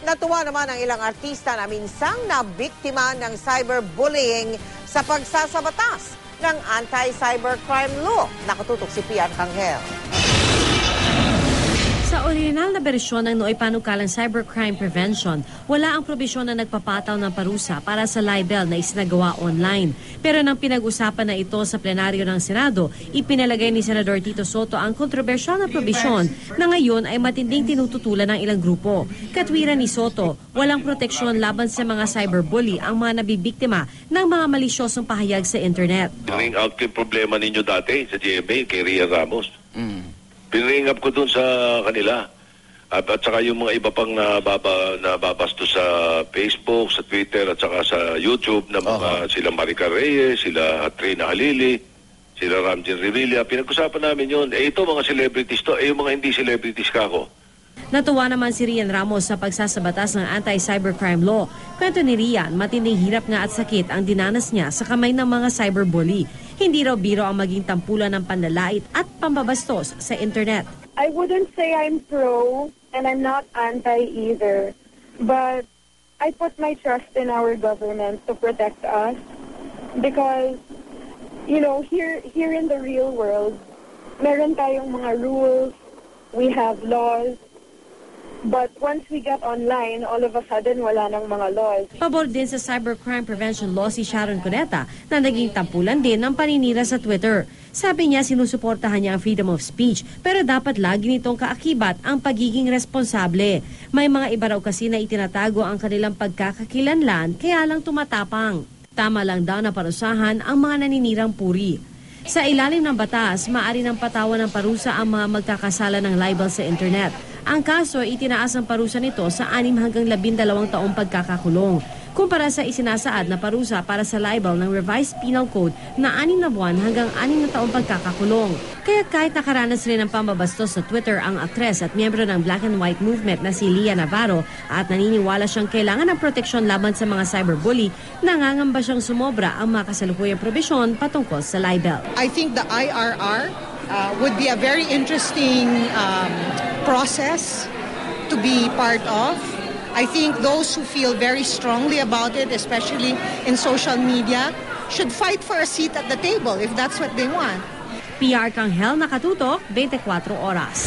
Natuwa naman ang ilang artista na minsang nabiktima ng cyberbullying sa pagsasabatas ng anti-cybercrime law. Nakatutok si Pia Arcangel. Sa orihinal na bersyon ng Nooy Panukalang Cybercrime Prevention, wala ang probisyon na nagpapataw ng parusa para sa libel na isinagawa online. Pero nang pinag-usapan na ito sa plenaryo ng Senado, ipinalagay ni Senador Tito Soto ang kontrobersyal na probisyon na ngayon ay matinding tinututulan ng ilang grupo. Katwiran ni Soto, walang proteksyon laban sa mga cyberbully ang mga nabibiktima ng mga malisyosong pahayag sa internet. Ring out yung problema ninyo dati sa GMA kay Ria Ramos. Piniring up ko dun sa kanila. At saka yung mga iba pang nababasto sa Facebook, sa Twitter, at saka sa YouTube na mga sila Maricar Reyes, sila Trina Halili, sila Ramjen Revilla. Pinag-usapan namin yun. Ito mga celebrities to. Yung mga hindi celebrities ka ako. Natuwa naman si Rian Ramos sa pagsasabatas ng anti-cybercrime law. Kwento ni Rian, matinding hirap nga at sakit ang dinanas niya sa kamay ng mga cyberbully. Hindi raw biro ang maging tampulan ng panlalait at pambabastos sa internet. I wouldn't say I'm pro and I'm not anti either, but I put my trust in our government to protect us because, you know, here in the real world, meron tayong mga rules, we have laws. But once we get online, all of a sudden, wala nang mga laws. Pabor din sa cybercrime prevention law si Sharon Cuneta na naging tampulan din ng paninira sa Twitter. Sabi niya sinusuportahan niya ang freedom of speech pero dapat lagi nitong kaakibat ang pagiging responsable. May mga iba raw kasi na itinatago ang kanilang pagkakakilanlan kaya lang tumatapang. Tama lang daw na parusahan ang mga naninirang puri. Sa ilalim ng batas, maaari ng patawan ng parusa ang mga magkakasala ng libel sa internet. Ang kaso ay itinaas ang parusa nito sa 6 hanggang 12 taong pagkakakulong. Kumpara sa isinasaad na parusa para sa libel ng Revised Penal Code na 6 na buwan hanggang 6 na taong pagkakakulong. Kaya kahit nakaranas rin ng pambabastos sa Twitter ang aktres at miyembro ng Black and White Movement na si Lia Navarro at naniniwala siyang kailangan ng proteksyon laban sa mga cyberbully, nangangamba siyang sumobra ang mga kasalukuyang probisyon patungkol sa libel. I think the IRR would be a very interesting process to be part of. I think those who feel very strongly about it, especially in social media, should fight for a seat at the table if that's what they want. Pia Arcangel, Nakatutok, 24 Oras.